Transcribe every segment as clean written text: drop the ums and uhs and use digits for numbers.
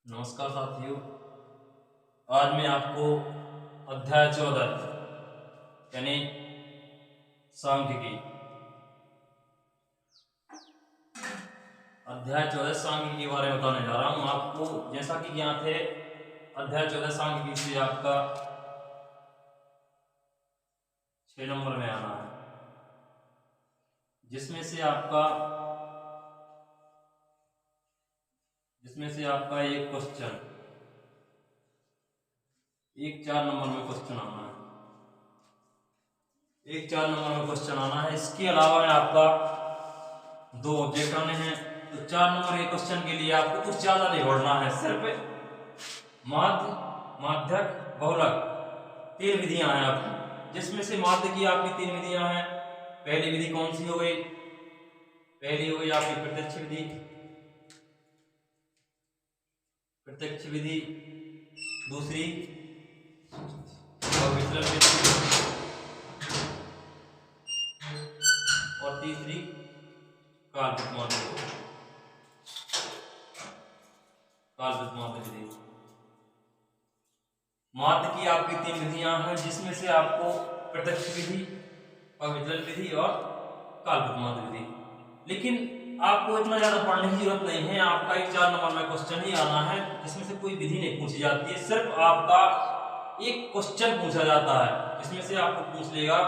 नमस्कार साथियों। आज मैं आपको अध्याय 14 यानी सांख्यिकी सांख्यिकी के बारे में बताने जा रहा हूं आपको। जैसा कि ज्ञात है, अध्याय 14 सांख्यिकी से आपका 6 नंबर में आना है, जिसमें से आपका एक 4 नंबर में क्वेश्चन आना है। इसके अलावा में आपका 2 ऑब्जेक्ट आने हैं। तो 4 नंबर के क्वेश्चन के लिए आपको कुछ ज्यादा नहीं पढ़ना है, सिर्फ माध्य, माध्यक, बहुलक 3 विधियां हैं आपकी, जिसमें से माध्य की आपकी 3 विधियां हैं। पहली विधि कौन सी हो गई? पहली हो गई आपकी प्रत्यक्ष विधि, दूसरी विचलन विधि और तीसरी काल्पनिक माध्य विधि। माध्य की आपकी 3 विधियां हैं, जिसमें से आपको प्रत्यक्ष विधि, विचलन विधि और काल्पनिक माध्य विधि। लेकिन आपको इतना ज्यादा पढ़ने की जरूरत नहीं है। आपका एक 4 नंबर में क्वेश्चन ही आना है, जिसमें से कोई विधि नहीं पूछी जाती है, सिर्फ आपका एक क्वेश्चन पूछा जाता है। इसमें से आपको पूछ लेगा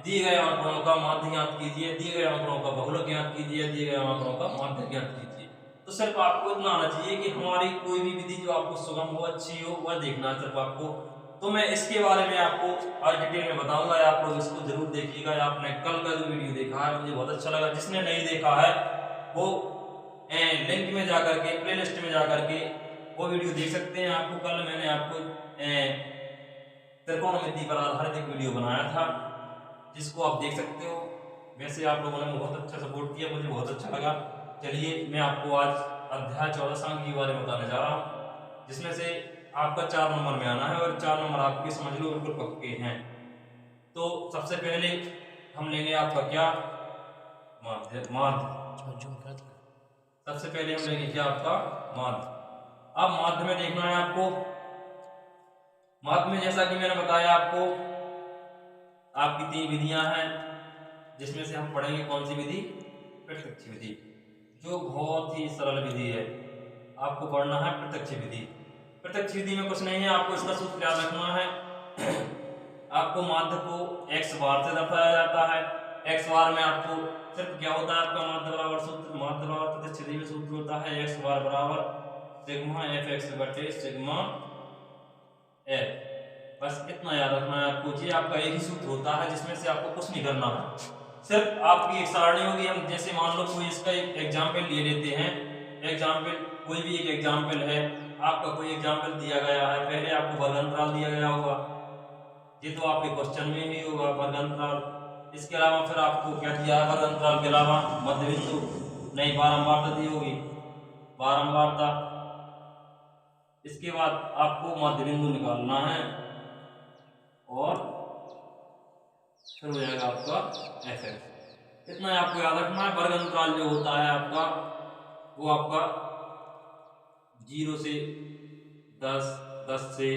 दिए गए आंकड़ों का माध्य ज्ञात कीजिए, दिए गए आंकड़ों का बहुलक ज्ञात कीजिए, दिए गए आंकड़ों का माध्य ज्ञात कीजिए। तो सिर्फ आपको इतना आना चाहिए कि हमारी कोई भी विधि जो आपको सुगम हो, अच्छी हो, वह देखना है सिर्फ आपको। तो मैं इसके बारे में आपको आज डिटेल में बताऊंगा, आप लोग इसको जरूर देखिएगा। आपने कल का जो वीडियो देखा है मुझे बहुत अच्छा लगा। जिसने नहीं देखा है वो लिंक में जाकर के, प्लेलिस्ट में जाकर के वो वीडियो देख सकते हैं। आपको कल मैंने आपको त्रिकोणमिति पर आधारित एक वीडियो बनाया था, जिसको आप देख सकते हो। वैसे आप लोगों ने बहुत अच्छा सपोर्ट किया, मुझे बहुत अच्छा लगा। चलिए मैं आपको आज अध्याय 14 सांख्यिकी के बारे में बताने जा रहा हूँ, जिसमें से आपका 4 नंबर में आना है और 4 नंबर आपके समझ लो बिल्कुल पक्के हैं। तो सबसे पहले हम लेंगे आपका क्या? माध्य। सबसे पहले हम लेंगे क्या? आपका माध्य। अब माध्य में देखना है आपको। माध्य में जैसा कि मैंने बताया आपको, आपकी 3 विधियां हैं, जिसमें से हम पढ़ेंगे कौन सी विधि? प्रत्यक्ष विधि, जो बहुत ही सरल विधि है। आपको पढ़ना है प्रत्यक्ष विधि। प्रत्यक्ष विधि में कुछ नहीं है, आपको इसका सूत्र याद रखना है। आपको माध्य को x बार से दर्शाया जाता है। x बार में आपको सिर्फ क्या होता है? आपका माध्य बराबर सूत्र, माध्य बराबर प्रत्यक्ष विधि में सूत्र होता है x बार बराबर सिग्मा fx बटे सिग्मा f। बस इतना याद रखना है आपको जी। आपका एक ही सूत्र होता है, जिसमें से आपको कुछ नहीं करना है। सिर्फ आपकी एक सारणी होगी। हम जैसे मान लो कोई इसका एक एग्जाम्पल ले लेते हैं। एग्जाम्पल कोई भी एक एग्जाम्पल है, आपका कोई एग्जाम्पल दिया गया है। पहले आपको वर्गांतराल दिया गया होगा, ये तो आपके क्वेश्चन में ही होगा वर्गांतराल। इसके अलावा फिर आपको क्या दिया है? वर्गांतराल के अलावा मध्य बिंदु नहीं, बारंबारता दी होगी, बारंबारता। इसके बाद आपको मध्य बिंदु निकालना है और फिर हो जाएगा आपका fx। इतना आपको याद रखना है। वर्गांतराल जो होता है आपका, वो आपका 0 से 10, 10 से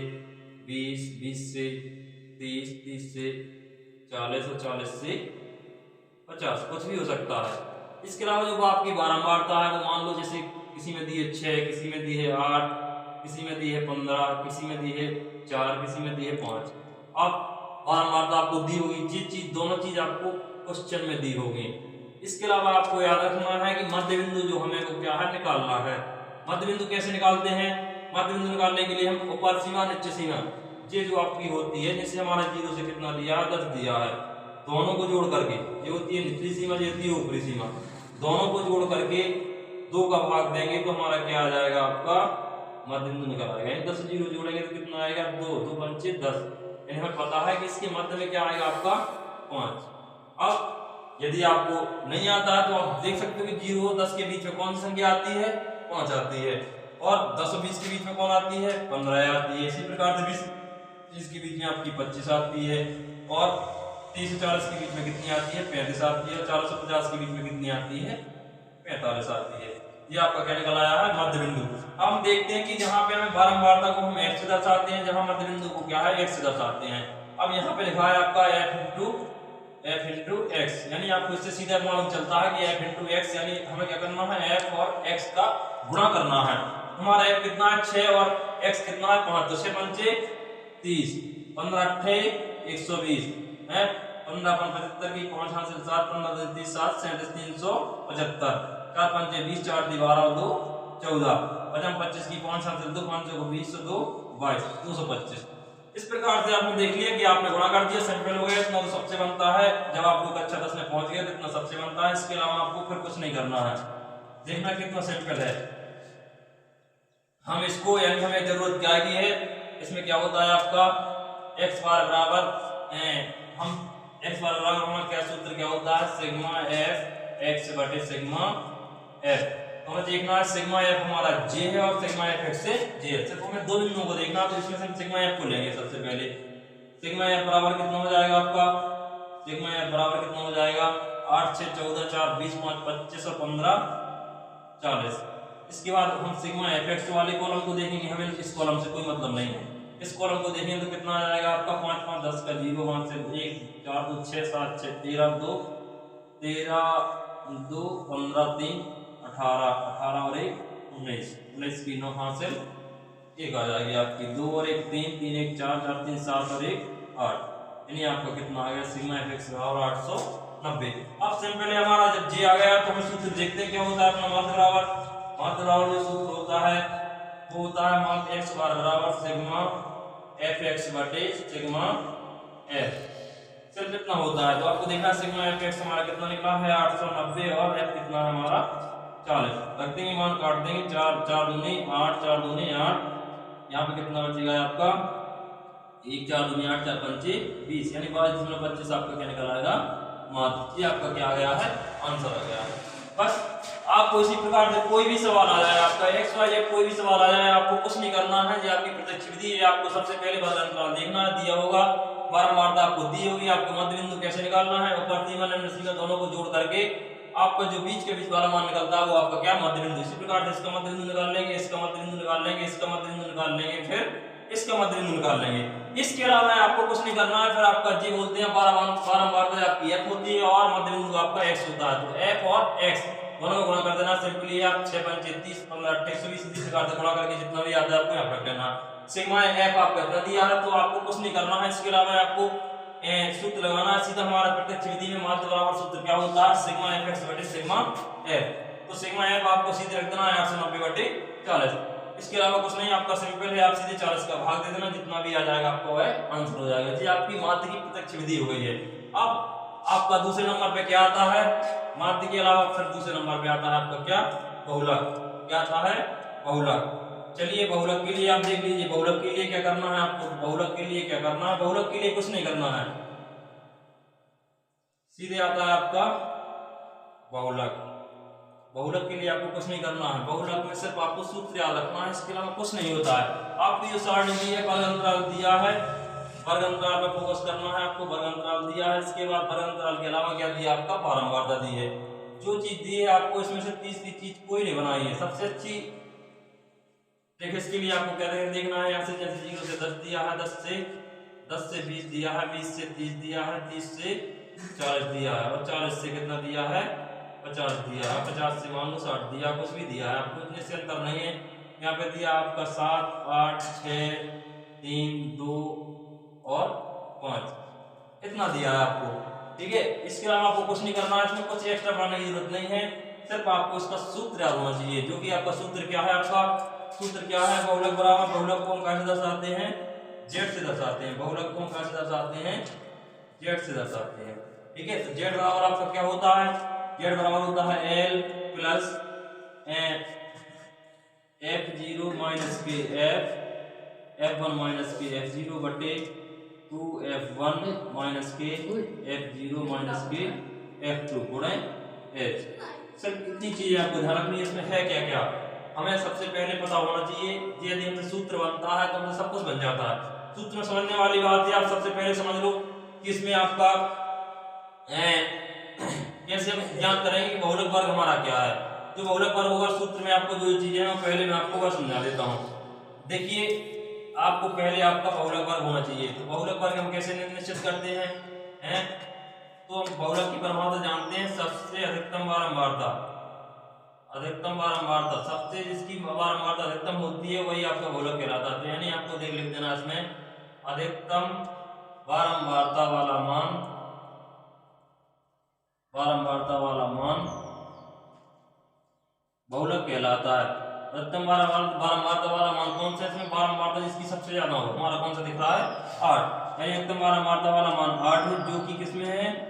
20, 20 से 30, 30 से 40 और 40 से 50, कुछ भी हो सकता है। इसके अलावा जो आपकी बारंबारता है, वो मान लो जैसे किसी में दी है 6, किसी में दी है 8, किसी में दी है 15, किसी में दी है 4, किसी में दी है 5। अब बारंबारता आपको दी होगी, दोनों चीज आपको क्वेश्चन में दी होगी। इसके अलावा आपको याद रखना है कि मध्य बिंदु जो हमें को क्या है? निकालना है। मध्य बिंदु कैसे निकालते हैं? मध्य बिंदु निकालने के लिए हम ऊपर सीमा, नीचे सीमा, ये जो आपकी होती है, जैसे हमारा 0 से कितना दिया है? 10 दिया है। दोनों को जोड़ करके, ये होती है निचली सीमा, ये होती है ऊपरी सीमा, दोनों को जोड़ करके 2 का भाग देंगे तो हमारा क्या आ जाएगा? आपका मध्य बिंदु निकल आएगा। 10 से 0 जोड़ेंगे तो कितना आएगा? 2, 2 पंचे 10। हमें पता है कि इसके मध्य में क्या आएगा? आपका 5। अब यदि आपको नहीं आता है तो आप देख सकते हो कि 0 और 10 के बीच में कौन सी संख्या आती है? 5 आती है। और 10 और 20 के बीच में कौन आती है? 15 आती है। इसी प्रकार से 20 के बीच में आपकी 25 आती है। और 30 और 40 के बीच में कितनी आती है? 35 आती है। 40 और 50 के बीच में कितनी आती है? 45 आती है। ये आपका क्या निकल आया है, मध्य बिंदु। अब हम देखते हैं कि जहाँ पे हमें बारंबारता को हम f से दर्शाते हैं, जहाँ मध्य बिंदु को क्या है x से दर्शाते हैं। अब यहाँ पे लिखा है आपका f इंटू x, यानी आपको इससे सीधा मालूम चलता है कि f इंटू एक्स, यानी हमें क्या करना है, f और x का गुणा करना है। हमारा f कितना है 6 और x कितना है 5, तो 6 पंचे 30, 15 अट्ठे 120 है, 15 75 की 5 हासिल 7, 15 30 7 37 375, 4 पंचे 20, 4 12 2 14, 55 25 की 5 हासिल 2, 5 को 20 2 22 225। इस प्रकार से आपने देख लिया कि आपने गुणा कर दिया, सिंपल हो गया। इतना तो सबसे बनता है, जब आप लोग कक्षा 10 में पहुंच गए तो इतना सबसे बनता है। इसके अलावा आपको फिर कुछ नहीं करना है। देखना कितना सिंपल है। हम इसको यानी हमें जरूरत क्या की है, इसमें क्या होता है आपका x बार बराबर हम x बार बराबर हमारा क्या सूत्र क्या होता है, सिग्मा f x बटे सिग्मा f। हमें देखना है सिग्मा f हमारा j है और सिग्मा f x से j है। सिर्फ हमें दो बिंदुओं को देखना है, तो इसमें से हम सिग्मा f को लेंगे। सबसे पहले सिग्मा f बराबर कितना हो जाएगा आपका, सिग्मा f बराबर कितना हो जाएगा 8 6 14 4 20 5 25 और 15 40। इसके बाद हम सिग्मा fx वाले कॉलम को देखेंगे, हमें इस कॉलम से कोई मतलब नहीं है। इस कॉलम को देखेंगे तो कितना आ जाएगा आपका 5 5 10 का 0 5 से 1 4 2 6 7 6 13 2 13 2 15 3 18 18 और 1 19 19 की 9 हासिल 1 आ जाएगी आपकी, 2 और 1 3 3 1 4 4 3 7 और 1 8, यानी आपका कितना आ गया सिग्मा fx बराबर 890। अब सिंपल है हमारा, जब j आ गया तो हम सूत्र देखते हैं क्या होता है अपना माध्य बराबर जो सूत्र होता है वो होता है माध्य x बार बराबर सिग्मा fx बटे सिग्मा f। सिर्फ इतना होता है, तो आपको देखना सिग्मा fx हमारा कितना निकला है 890 और f कितना है हमारा 40। रख देंगे मान, काट देंगे 4 4 दूनी 8 4 दूनी 8, यहाँ पे कितना बचेगा आपका 1 4 दूनी 8 4 पंचे 20, यानी 22.25 आपका क्या निकल आएगा माध्य। ये आपका क्या आ गया है, आंसर आ गया है। बस आपको इसी प्रकार से कोई भी सवाल आ जाए, आपका एक्स वाई या कोई भी सवाल आ जाए, आपको कुछ नहीं करना है। ये आपकी प्रत्यक्ष विधि है। आपको सबसे पहले वर्ग अंतराल देखना है, दिया होगा बारंबारता आपको दी होगी, आपको मध्य बिंदु कैसे निकालना है, ऊपर तीन निम्न सीमा दोनों को जोड़ करके आपका जो बीच के बीच वाला मान निकलता है वो आपका क्या मध्य बिंदु। इसी प्रकार से इसका मध्य बिंदु निकाल लेंगे, इसका मध्य बिंदु निकाल लेंगे, इसका मध्य बिंदु निकाल लेंगे, फिर इसका मध्य बिंदु निकाल लेंगे। इसके अलावा आपको कुछ नहीं करना है। फिर आपका जी बोलते हैं बारंबारता आपकी f होती है और मध्य बिंदु आपका x होता है, तो f और x दोनों को गुणा कर देना। सिंपली आप 6 5 30 15 28 20 प्रकार से गुणा करके जितना भी आता है आपको यहाँ रख लेना। सिग्मा f आपका इतना दिया है, तो आपको कुछ नहीं करना है। इसके अलावा आपको सूत्र लगाना है सीधा। हमारा प्रत्यक्ष विधि में माध्य बराबर सूत्र क्या होता है, सिग्मा fx बटे सिग्मा f। तो सिग्मा f आपको सीधे रख देना है 890 बटे 40। इसके अलावा कुछ नहीं, आपका सिंपल है, आप सीधे 40 का भाग दे देना, जितना भी आ जाएगा आपको वह आंसर हो जाएगा। जी आपकी माध्य की प्रत्यक्ष विधि हो गई है। अब आपका दूसरे नंबर पे क्या आता है, माध्य के अलावा फिर दूसरे नंबर पे आता है आपका क्या, बहुलक। क्या आता है, बहुलक। चलिए बहुलक के लिए आप देख लीजिए, बहुलक के लिए क्या करना है आपको, बहुलक के लिए क्या करना है, बहुलक के लिए कुछ नहीं करना है, सीधे आता है आपका बहुलक। बहुलक के लिए आपको कुछ नहीं करना है, बहुलक में सिर्फ आपको सूत्र याद रखना है, इसके अलावा कुछ नहीं होता है। आपकी जो सारणी दी है, वर्ग अंतराल दिया है, वर्ग अंतराल पे फोकस करना है आपको। वर्ग अंतराल दिया है, इसके बाद वर्ग अंतराल के अलावा क्या दिया आपका, बारंबारता दी है। जो चीज दी है आपको इसमें से तीसरी चीज कोई नहीं बनाई है। सबसे अच्छी देखिए, इसके लिए आपको क्या देखना है, यहाँ से जैसे 0 से 10 दिया है, 10 से 20 दिया है, 20 से 30 दिया है, 30 से 40 दिया है, और 40 से कितना दिया है, 50 दिया है, 50 से मान लो 60 दिया, कुछ भी दिया है, आपको इतने से अंतर नहीं है। यहाँ पे दिया आपका 7 8 6 3 2 और 5, इतना दिया है आपको, ठीक है। इसके अलावा आपको कुछ नहीं करना है, इसमें कुछ एक्स्ट्रा बनाने की जरूरत नहीं है, सिर्फ आपको इसका सूत्र याद होना चाहिए, जो कि आपका सूत्र क्या है, आपका सूत्र क्या है, बहुलक बराबर, बहुलक को हम कैसे दर्शाते हैं, जेड से दर्शाते हैं। बहुलक को हम कैसे दर्शाते हैं, जेड से दर्शाते हैं, ठीक है। तो जेड बराबर आपका क्या होता है, जेड बराबर होता है एल प्लस f0 माइनस के f1 माइनस के f0 बटे 2f1 माइनस के f0 माइनस के f2 गुणे h। सिर्फ इतनी चीजें आपको ध्यान रखनी है। इसमें है क्या क्या, हमें सबसे पहले पता होना चाहिए। यदि हमें सूत्र बनता है तो हमें सब कुछ बन जाता है। सूत्र में समझने वाली बात है, आप सबसे पहले समझ लो कि इसमें आपका कैसे हम ज्ञात करेंगे कि बहुलक वर्ग हमारा क्या है। जो बहुलक वर्ग होगा सूत्र में आपको जो चीजें हैं पहले मैं आपको वह समझा देता हूँ। देखिए आपको पहले आपका बहुलक वर्ग होना चाहिए। तो बहुलक वर्ग हम कैसे निश्चित करते हैं? तो हम बहुलक की परिभाषा जानते हैं, सबसे अधिकतम बारंबारता, अधिकतम बारंबारता, सबसे जिसकी बारंबारता अधिकतम होती है वही आपका बहुलक कहलाता है। तो यानी आपको लिख देना इसमें अधिकतम बारंबारता वाला मान, बारंबारता वाला मान बहुलक कहलाता है। अधिकतम बारंबारता वाला मान कौन सा है? इसमें बारंबारता जिसकी सबसे ज्यादा हो, हमारा कौन सा दिख रहा है? 8। यानी अधिकतम बारंबारता वाला मान 8 है, जो कि किसमें है?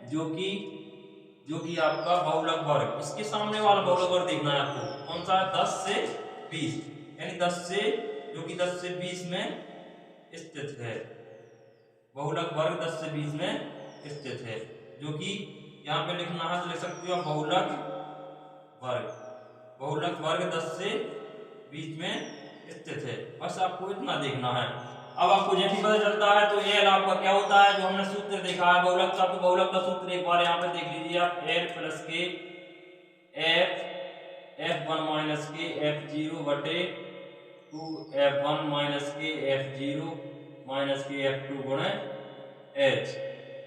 जो कि आपका बहुलक वर्ग, इसके सामने वाला बहुलक वर्ग देखना है आपको, कौन सा है? 10 से 20, यानी 10 से, जो कि 10 से 20 में स्थित है। बहुलक वर्ग 10 से 20 में स्थित है, जो कि यहाँ पे लिखना है तो लिख सकते हो बहुलक वर्ग, बहुलक वर्ग 10 से 20 में स्थित है। बस आपको इतना देखना है। अब आपको जैसे पता चलता है तो एल आपका क्या होता है, जो हमने सूत्र देखा है बहुलक का, तो बहुलक का सूत्र एक बार यहाँ पे देख लीजिए आप, एल प्लस के F1 माइनस के F0 बटे 2 F1 माइनस के F0 माइनस के F2 गुणे H,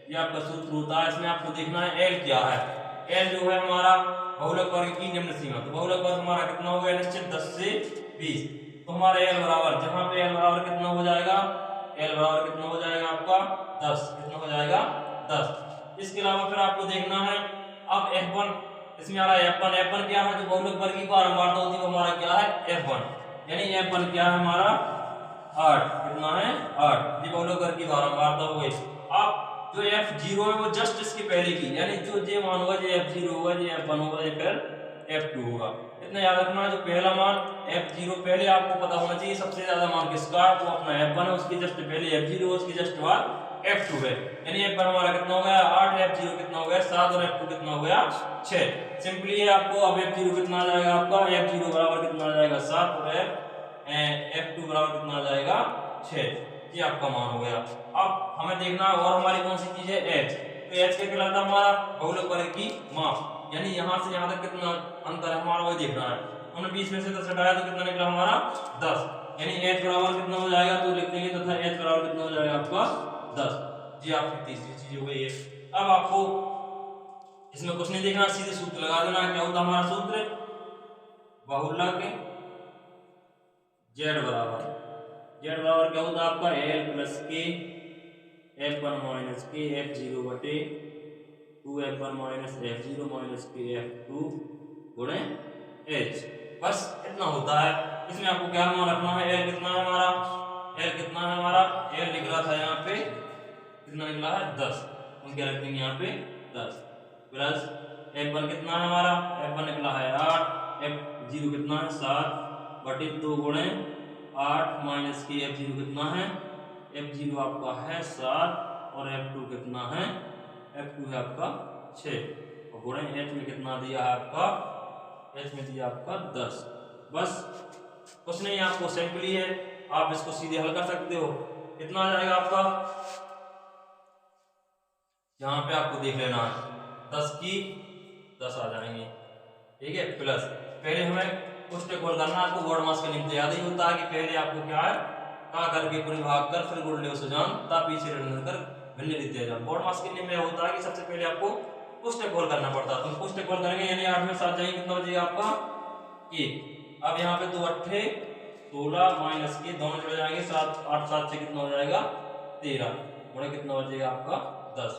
ये आपका सूत्र होता है। इसमें आपको देखना है एल क्या है। एल जो है हमारा बहुलक वर्ग की निम्न सीमा, तो बहुलक वर्ग हमारा कितना हो गया निश्चित? 10 से 20। तो हमारा एल बराबर, जहां पे एल बराबर कितना हो जाएगा? एल बराबर कितना हो जाएगा आपका? 10। कितना हो जाएगा? 10। इसके अलावा फिर आपको देखना है अब F1, इसमें आ रहा है F1। F1 क्या है? जो बहुलक वर्ग की बारंबारता होती है वो हमारा क्या है? F1। यानी F1 क्या है हमारा? 8। कितना है? 8। ये बहुलक वर्ग की बारंबारता हो गई। अब जो F0 है वो जस्ट इसके पहले की, यानी जो जे मान होगा, जे F0 होगा, जे F1 होगा, ये फिर F2 होगा। इतना याद रखना है, जो पहला मान F0 पहले आपको पता होना चाहिए सबसे ज्यादा मान किसका है, वो अपना F1 है, उसके जस्ट पहले F0, उसके जस्ट बाद F2 है। यानी F1 हमारा कितना हो गया? 8, F0 कितना हो गया? 7, और F2 कितना हो गया? 6। सिंपली है आपको अब F0 कितना आ जाएगा आपका? F0 बराबर कितना आ जाएगा? 7, और F2 बराबर कितना आ जाएगा? 6। ये आपका मान हो गया। अब हमें देखना है और हमारी कौन सी चीज है? H। तो H क्या कहलाता है? हमारा बहुलक वर्ग की माप, यानी यहाँ से यहाँ तक कितना अंतर है हमारा वही देखना है। हमने 20 में से 10 हटाया तो कितना निकला हमारा? 10। यानी H बराबर कितना हो जाएगा? तो लिख देंगे तथा H बराबर कितना हो जाएगा आपका? 10। जी आपकी तीसरी चीज हो गई है। अब आपको इसमें कुछ नहीं देखना, सीधे सूत्र लगा देना। क्या होता है हमारा सूत्र? बहुलक Z बराबर, Z बराबर क्या होता है आपका? L प्लस के F1 माइनस के F0 बटे 2 F1 माइनस F0 माइनस के F2 गुणे H। बस इतना होता है। इसमें आपको क्या मान रखना है? L कितना है हमारा? L कितना है हमारा? L लिख रहा था यहाँ पे, कितना निकला है? 10। हम क्या रख देंगे यहाँ पे? 10 प्लस F1 कितना है हमारा? F1 निकला है 8, F0 कितना है? 7 बटे 2 गुणे 8 माइनस के F0 कितना है? F0 आपका है 7, और F2 कितना है? F2 है आपका 6, और गुणे H में कितना दिया है आपका? H में दिया आपका 10। बस कुछ नहीं, आपको सिंपली है, आप इसको सीधे हल कर सकते हो। कितना आ जाएगा आपका? यहाँ पे आपको देख लेना है, 10 की 10 आ जाएंगे, ठीक है। प्लस पहले हमें कुछ टेक करना, आपको बोर्ड मास का नियम याद ही होता है कि पहले आपको क्या है? का करके पूरी भाग कर फिर गुण ले सुजान, ता पीछे ऋण कर भिन्न रीत्या जान। बोर्ड मास के नियम में होता है कि सबसे पहले आपको कुछ टेक करना पड़ता है। तो कुछ टेक करेंगे, यानी 8 में 7 जाएंगे, कितना बचेगा आपका? 1। अब यहाँ पे 2 अट्ठे 16 माइनस के दोनों जुड़ जाएंगे, 7 8 7 से कितना हो जाएगा? 13 गुणे कितना बचेगा आपका? 10।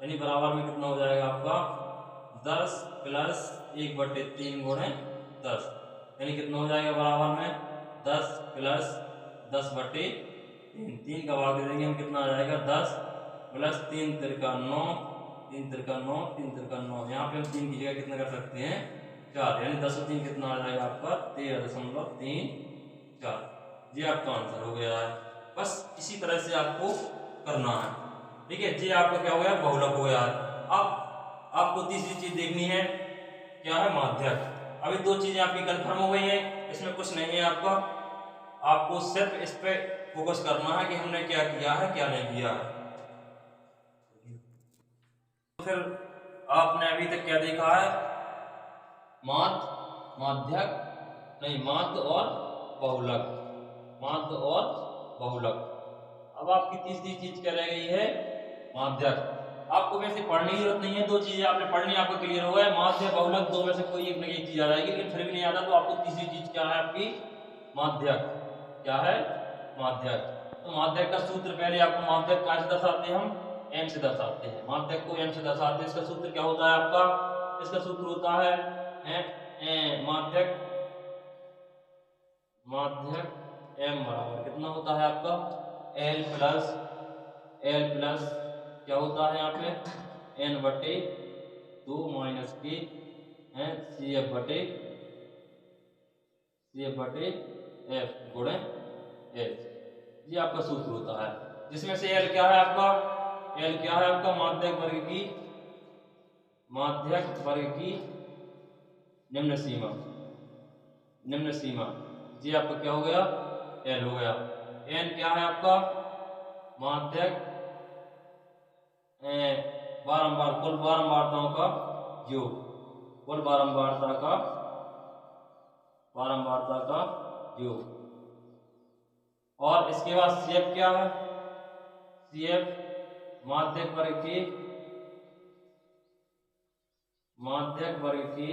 यानी बराबर में कितना हो जाएगा आपका? 10 प्लस 1/3 गुणे 10, यानी कितना हो जाएगा बराबर में? 10 प्लस 10/3, 3 का भाग दे देंगे हम, कितना आ जाएगा? 10 प्लस 3 तिरका 9, 3 तिरका 9, 3 तिरका 9। यहाँ पे हम 3 की जगह कितना कर सकते हैं? 4, यानी 10 और 3 कितना आ जाएगा आपका? 13.34। ये आपका आंसर हो गया है। बस इसी तरह से आपको करना है, ठीक है। ये आपका क्या हो गया? बहुलक हो गया। अब आपको तीसरी चीज देखनी है, क्या है? माध्यक। अभी 2 चीजें आपकी कंफर्म हो गई हैं, इसमें कुछ नहीं है आपका, आपको सिर्फ इस पे फोकस करना है कि हमने क्या किया है, क्या नहीं किया है। फिर आपने अभी तक क्या देखा है? माध्य माध्यक नहीं, माध्य और बहुलक, माध्य और बहुलक। अब आपकी तीसरी चीज क्या रह गई है, माध्यक। आपको वैसे पढ़ने की जरूरत नहीं है, दो चीजें आपने पढ़नी, आपका क्लियर हुआ है, माध्य बहुलक दो में से कोई एक ना एक चीज आ जाएगी, लेकिन फिर भी नहीं आता तो आपको तीसरी चीज क्या है आपकी, माध्यक। क्या है, माध्यक। तो माध्यक का सूत्र पहले आपको, माध्यक कहाँ से दर्शाते हैं हम, एम से दर्शाते हैं, माध्यक को एम से दर्शाते हैं। इसका सूत्र क्या होता है आपका, इसका सूत्र होता है माध्यक, माध्यक एम बराबर कितना होता है आपका, एल प्लस क्या होता है यहाँ पे, एन बटे 2 माइनस के सी एफ बटे एफ गुणे एच, ये आपका सूत्र होता है। जिसमें से एल क्या है आपका, एल क्या है आपका, माध्यक वर्ग की निम्न सीमा, जी आपका क्या हो गया, एल हो गया। एन क्या है आपका, माध्यक बारंबार, कुल बारंबारताओं का योग, कुल बारंबारता का योग। और इसके बाद सीएफ क्या है, सीएफ माध्यक वर्ग की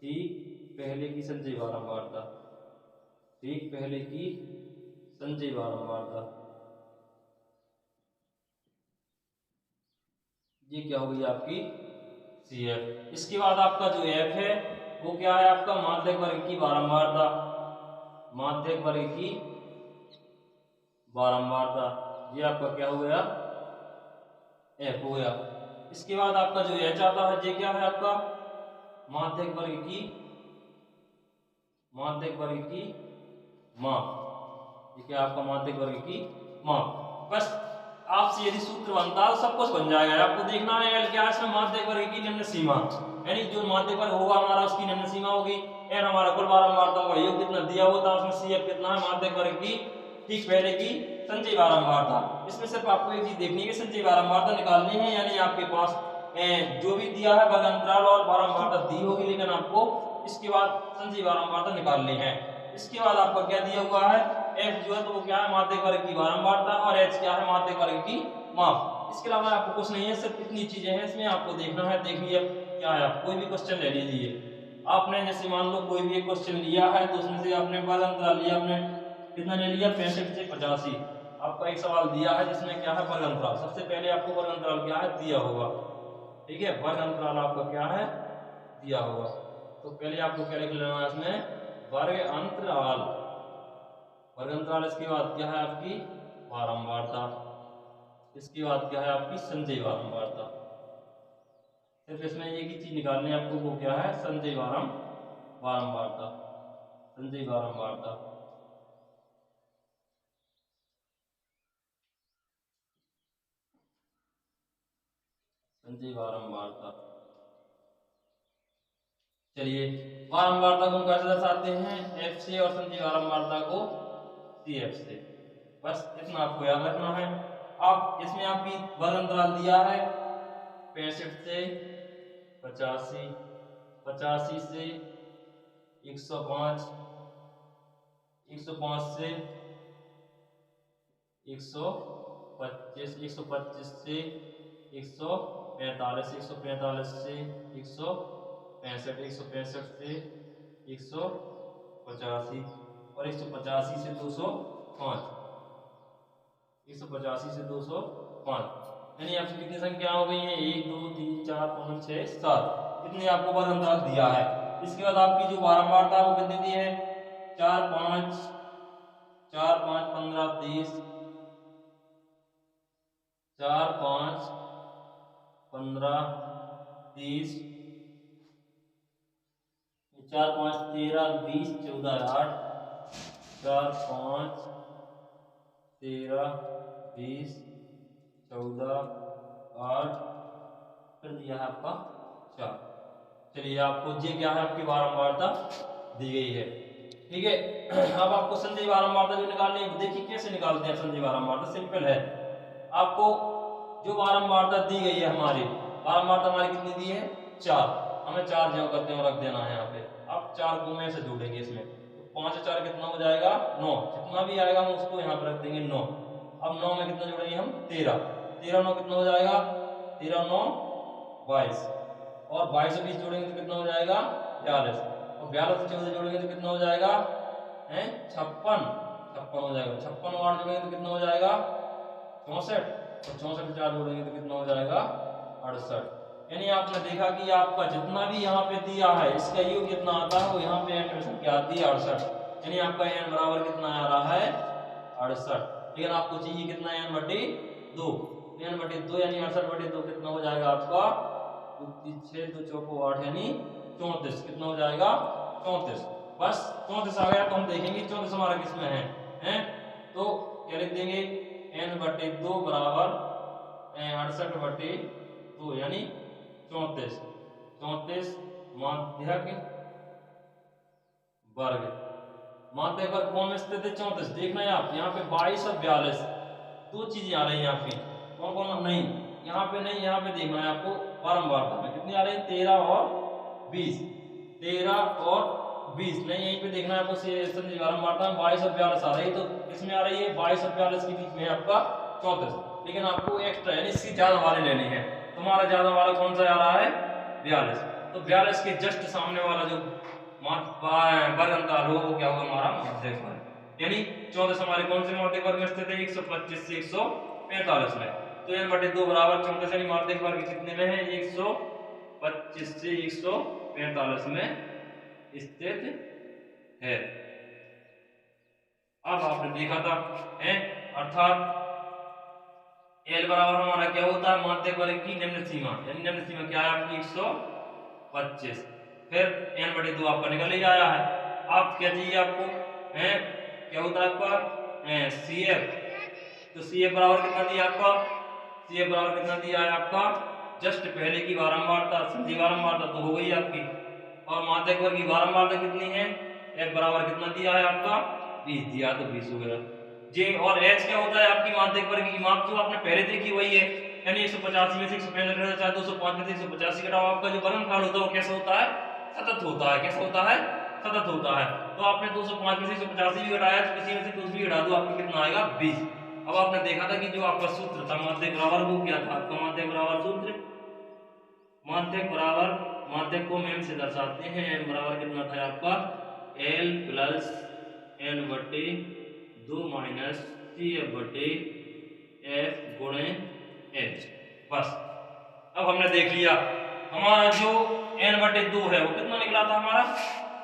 ठीक पहले की संचयी बारंबारता, ठीक पहले की संचयी बारंबारता, ये क्या होगी आपकी CF। इसके बाद आपका जो F है वो क्या है आपका, माध्यक वर्ग की बारंबारता, माध्यक वर्ग की बारंबारता, ये आपका क्या हो गया, F हो गया। इसके बाद आपका जो H आता है, ये क्या है आपका, माध्यक वर्ग की माप, ये क्या आपका, माध्यक वर्ग की माप। बस आपसे यदि सूत्र बनता है सब कुछ बन जाएगा। आपको देखना है एल क्या है, इसमें माध्यक वर्ग की निम्न सीमा, यानी जो माध्यक वर्ग होगा हमारा उसकी निम्न सीमा होगी, एन हमारा कुल बारंबारताओं का योग कितना दिया होता है, उसमें सीएफ कितना है, माध्यक वर्ग की ठीक पहले की संचयी बारंबारता। इसमें सिर्फ आपको एक चीज देखनी है, संचयी बारंबारता निकालनी है, यानी आपके पास जो भी दिया है वर्ग अंतराल और बारंबारता दी होगी, लेकिन आपको इसके बाद संचयी बारंबारता निकालनी है। इसके बाद आपका क्या दिया हुआ है, एफ जो है तो वो क्या है, माध्यक वर्ग की बारंबारता, और एच क्या है, माध्यक वर्ग की माप। इसके अलावा आपको कुछ नहीं है, सिर्फ इतनी चीजें हैं इसमें आपको देखना है। देखिए क्या है, आप कोई भी क्वेश्चन ले लीजिए, आपने जैसे मान लो कोई भी एक क्वेश्चन लिया है तो उसमें से आपने वर्ग अंतराल लिया, आपने कितना ले लिया, 65 से 85। आपका एक सवाल दिया है जिसमें क्या है, वर्ग अंतराल। सबसे पहले आपको वर्ग अंतराल क्या है दिया होगा, ठीक है, वर्ग अंतराल आपका क्या है दिया होगा। तो पहले आपको क्या लिख लेना है इसमें, वर्ग अंतराल, वर्ग अंतराल। इसके बाद क्या है आपकी बारंबारता, इसके बाद क्या है आपकी संचयी बारंबारता। सिर्फ इसमें एक ही चीज निकालनी है आपको, वो क्या है, संचयी बारंबारता, संचयी बारंबारता। संचयी बारंबारता, चलिए बारंबारता को हम कैसे दर्शाते हैं, एफ से, और संचयी बारंबारता को CF से। बस इतना आपको याद रखना है। आप इसमें आपकी वर्ग अंतराल दिया है 65 से 85, 85 से 105, 105 से 125, 125 से 145, 145 से 165, 165 से 185, और 185 से 205, 185 से 205, यानी आपकी कितनी संख्या हो गई है, 1 2 3 4 5 6 7, इतने आपको वर्ग अंतराल दिया है। इसके बाद आपकी जो बारंबारता है वो कितनी दी है, 4 5 15 30, 4 5 15 30, 4 5 13 20 14 8, 4 5 13 20 14 8, फिर दिया है आपका 4। चलिए आपको ये क्या है, आपकी बारंबारता दी गई है, ठीक है। अब आपको संचयी बारंबारता जो निकालनी है, देखिए कैसे निकालते हैं संचयी बारंबारता। सिंपल है, आपको जो बारंबारता दी गई है, हमारी बारंबारता हमारी कितनी दी है 4, हमें 4 जो करते हैं रख देना है यहाँ पे। अब 4 को में से जोड़ेंगे इसमें, तो 5 और 4 कितना हो जाएगा 9, जितना भी आएगा हम उसको यहाँ पे रख देंगे 9। अब 9 में कितना जोड़ेंगे हम 13, 13 9 कितना हो जाएगा 13 9 22, और 22 से 20 जोड़ेंगे तो कितना हो जाएगा 42, और 42 से 14 जोड़ेंगे तो कितना हो जाएगा 56, 56 हो जाएगा। 56 और 8 जोड़ेंगे तो कितना हो जाएगा 64, और 64 से 4 जोड़ेंगे तो कितना हो जाएगा 68। यानी आपने देखा कि आपका जितना भी यहाँ पे दिया है इसका योग कितना आता है वो यहाँ पे n संख्या आती है 68, यानी आपका n बराबर कितना आ रहा है 68। लेकिन आपको चाहिए कितना n बटे 2, n बटे 2 यानी 68 बटे 2 कितना हो जाएगा आपका 6 2 चौको 8 यानी 34, कितना हो जाएगा 34। बस 34 आ गया तो हम देखेंगे 34 हमारा किसमें है तो क्या लिख देंगे n बटे 2 बराबर 68 बटे 2 यानी 34, 34 माध्यक वर्ग, माध्यक वर्ग कौन में स्थित है 34। देखना है आप यहाँ पे 22 और 42 दो चीजें आ रही हैं यहाँ पे, कौन कौन नहीं यहाँ पे नहीं, यहाँ पे देखना है आपको बारंबारता में कितनी आ रही है 13 और 20, 13 और 20 नहीं, यहीं पे देखना है आपको संधि बारंबारता में 22 और 42 आ रही है, तो इसमें आ रही है 22 और 42 के बीच में आपका 34, लेकिन आपको एक्स्ट्रा यानी इसकी ज्यादा वाले लेनी है। तुम्हारा ज्यादा वाला कौन सा आ रहा है 42, तो 42 के जस्ट सामने वाला जो वर्ग अंतर होगा वो क्या होगा हमारा माध्यक वर्ग, यानी 34 हमारे कौन से माध्यक वर्ग में स्थित है 125 से 145 में, तो n बटे 2 बराबर 34 यानी माध्यक वर्ग कितने में है 125 से 145 में स्थित है। अब आपने देखा था अर्थात L बराबर हमारा क्या होता है माध्यक वर्ग की निम्न सीमा, यानी निम्न सीमा क्या है आपकी 125, फिर n बटे 2 आपका निकल ही आया है। आप क्या चाहिए आपको क्या होता है आपका CF, तो CF बराबर कितना दिया आपका, CF बराबर कितना दिया है आपका जस्ट पहले की बारंबारता संधि बारंबारता तो हो गई आपकी, और माध्यक वर्ग की बारंबारता कितनी है F बराबर कितना दिया है आपका 20 दिया, तो 20 हो गया। J और H क्या होता है आपकी माध्यक वर्ग की माप जो आपने पहले देखी वही है, यानी 185 में से 165 घटाओ चाहे 205 में से 185 घटाओ, आपका जो वर्गमूल होता है वो कैसा होता है सतत होता है, कैसा होता है सतत होता है। तो आपने 205 में से 185 भी घटाया तो किसी में से कुछ भी घटा दो आपको कितना आएगा 20। अब आपने देखा था कि जो आपका सूत्र था माध्यक बराबर वो क्या था आपका माध्यक बराबर सूत्र, माध्यक बराबर माध्यक को m से दर्शाते हैं, m बराबर कितना था आपका L प्लस n बटे 2 माइनस CF बटे F गुणे H। बस अब हमने देख लिया हमारा जो n बटे 2 है वो कितना निकला था हमारा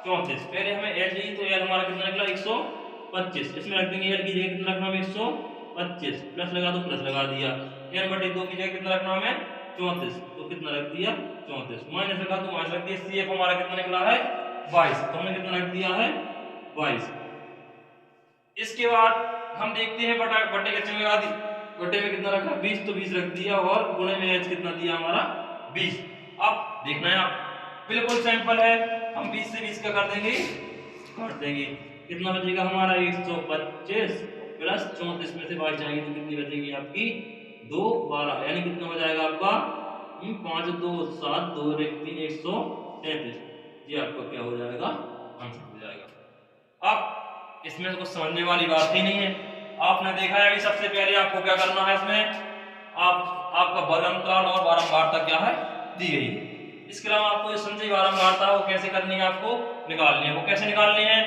34, पहले हमें L चाहिए तो L हमारा कितना निकला 125, इसमें रख देंगे L की जगह कितना रखना हमें 125, प्लस लगा दो प्लस लगा दिया, n बटे 2 की जगह कितना रखना हमें 34, तो कितना रख दिया 34, माइनस लगा तो माइनस रख दिया, CF हमारा कितना निकला है 22, तो हमने कितना रख दिया है 22। इसके बाद हम देखते हैं बटे के चिन्ह लगा दी, बटे में कितना रखा 20, तो 20 रख दिया, और गुणे में h कितना दिया हमारा 20। अब देखना है आप बिल्कुल सिंपल है, हम 20 से 20 का कर देंगे काट देंगे, कितना बचेगा हमारा 125 प्लस 34 में से 22 जाएगी तो कितनी बचेगी आपकी 2 12, यानी कितना हो जाएगा आपका 5 2 7 2 1 3 133, ये आपका क्या हो जाएगा आंसर हो जाएगा। अब इसमें कुछ समझने वाली बात ही नहीं है, आपने देखा है अभी सबसे पहले आपको क्या करना है, इसमें आपका वर्गमूल और बारंबारता क्या है दी गई है, इसके अलावा आपको इस संधि बारंबारता वो कैसे करनी है आपको निकालनी है, वो कैसे निकालनी है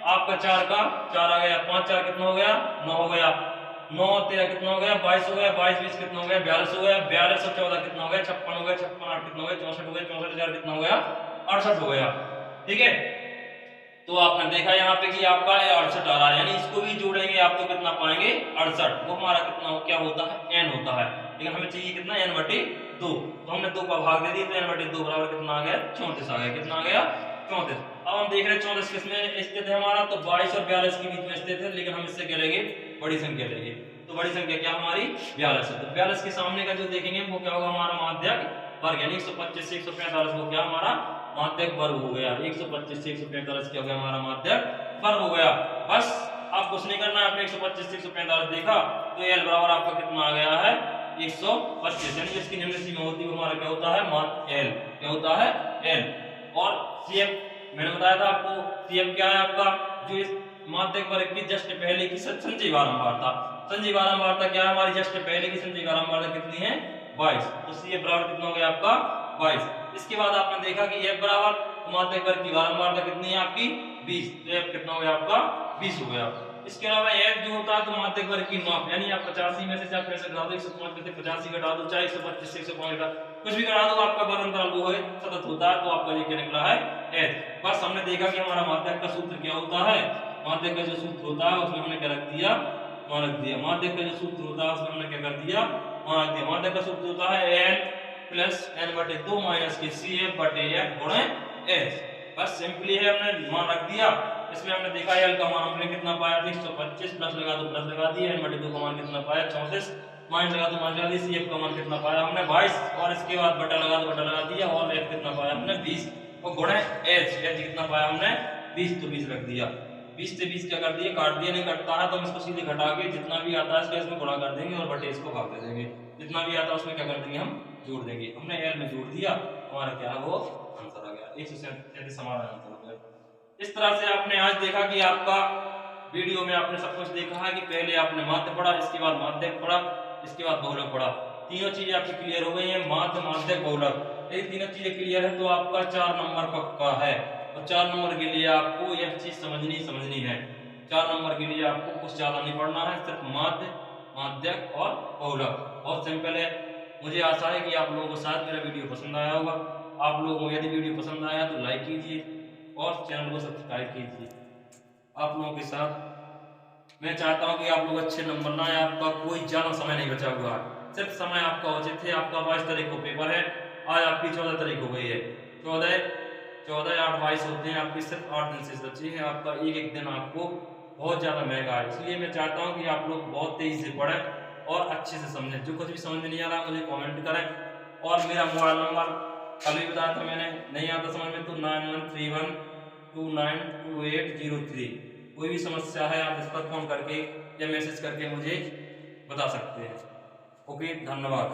आपका 4 का 4 आ गया, 5 4 कितना हो गया 9 हो गया, 9 13 कितना हो गया 22 हो गया, 22 20 कितना हो गया 42 हो गया, 42 और 14 कितना हो गया 56 हो गया, 56 8 कितना हो गया 64 हो गया, 64 4 कितना हो गया 68 हो गया। ठीक है, तो आपने देखा यहाँ पे कि आपका 68 आ रहा है, यानी इसको भी जोड़ेंगे आप तो कितना पाएंगे 68, वो हमारा कितना हो क्या होता है n होता है, लेकिन हमें चाहिए कितना n बटे 2, तो हमने 2 का भाग दे दिया तो n बटे 2 बराबर कितना आ गया 34 आ गया, कितना आ गया 34। अब हम देख रहे हैं 34 किसमें स्थित है हमारा, तो 22 और 42 के बीच में स्थित है, लेकिन हम इससे क्या लेंगे बड़ी संख्या लेंगे, तो बड़ी संख्या क्या हमारी 42 है, तो 42 के सामने का जो देखेंगे वो क्या होगा हमारा माध्यक वर्ग, यानी 125 से 145 वो क्या हमारा माध्यक वर्ग हो गया, 125 से 145 क्या हो गया हमारा माध्यक वर्ग हो गया। बस आप कुछ नहीं करना है, आपने 125 से 145 देखा तो L बराबर आपका कितना आ गया है 125, यानी जिसकी निम्न सीमा होती है वो हमारा क्या होता है L क्या होता है एल। और सीएफ मैंने बताया था आपको, सीएफ क्या है आपका, जो इस माध्यक वर्ग की जस्ट पहले की संचयी बारंबारता। संचयी बारंबारता क्या है हमारी, जस्ट पहले की संचयी बारंबारता कितनी है 22, तो सीएफ बराबर कितना हो गया आपका 22। इसके बाद आपने देखा कि एफ बराबर माध्यक वर्ग की बारंबारता कितनी है आपकी 20, तो एफ कितना हो गया आपका 20 हो गया। इसके अलावा एफ जो होता है तो माध्यक वर्ग की माप, यानी आप 85 में से आप कैसे घटा दो, 105 में से 85 घटा दो, चाहे 125 से 105 घटा, कुछ भी घटा दो, आपका बल अंतराल वो है सतत होता है, तो आपका ये क्या निकला है एच। बस हमने देखा कि हमारा माध्यक का सूत्र क्या होता है, माध्यक का जो सूत्र होता है उसमें हमने क्या रख दिया, वहां रख दिया। माध्यक का जो सूत्र होता है उसमें हमने क्या कर दिया, वहां रख दिया। माध्यक का सूत्र होता है एन प्लस एन बटे 2 माइनस के सी एफ बटे एफ गुणे एच। बस सिंपली है, हमने मान रख दिया। इसमें हमने देखा एल का मान हमने कितना पाया 125, प्लस लगा दो प्लस लगा दिया, एन बटे 2 का मान कितना पाया 34, माइनस लगा दो माइनस लगा दिया, सीएफ का मान कितना पाया हमने 22, और इसके बाद बटा लगा दो बटा लगा दिया, और एफ कितना पाया हमने 20, और गुणे एच, एच कितना पाया हमने 20, तो 20 रख दिया। 20 से 20 क्या कर दिया, काट दिया, नहीं कटता है तो हम इसको सीधे घटा के जितना भी आता है इसका इसमें गुणा कर देंगे और बटे इसको भाग दे देंगे, जितना भी आता है उसमें क्या कर देंगे हम जोड़ देंगे। हमने एल में जोड़ दिया, हमारा क्या है वो आंसर आ गया 137 हमारा आंसर हो गया। इस तरह से आपने आज देखा कि आपका वीडियो में आपने सब कुछ देखा है कि पहले आपने माध्य पढ़ा, इसके बाद माध्यक पढ़ा, इसके बाद बहुलक पढ़ा। तीनों चीजें आपकी क्लियर हो गई हैं, माध्य माध्यक बहुलक। ये तीनों चीजें क्लियर है तो आपका 4 नंबर पक्का है। और 4 नंबर के लिए आपको यह चीज समझनी है। 4 नंबर के लिए आपको कुछ ज्यादा नहीं पढ़ना है, सिर्फ माध्य माध्यक और बहुलक, बहुत सिंपल है। मुझे आशा है कि आप लोगों को शायद मेरा वीडियो पसंद आया होगा। आप लोगों को यदि वीडियो पसंद आया तो लाइक कीजिए और चैनल को सब्सक्राइब कीजिए। आप लोगों के साथ मैं चाहता हूं कि आप लोग अच्छे नंबर लाएं, आपका कोई ज्यादा समय नहीं बचा हुआ है, सिर्फ समय आपका उचित है। आपका 22 तारीख को पेपर है, आज आपकी 14 तारीख हो गई है, 14 8 22 होते हैं, आपकी सिर्फ 8 दिन से बची है। आपका एक एक दिन आपको बहुत ज्यादा महंगा है, इसलिए मैं चाहता हूँ कि आप लोग बहुत तेजी से पढ़ें और अच्छे से समझें। जो कुछ भी समझ में नहीं आ रहा मुझे कमेंट करें। और मेरा मोबाइल नंबर कल भी बताया था मैंने, नहीं आता समझ में तो 9131292803, कोई भी समस्या है आप इस पर फोन करके या मैसेज करके मुझे बता सकते हैं। ओके, धन्यवाद।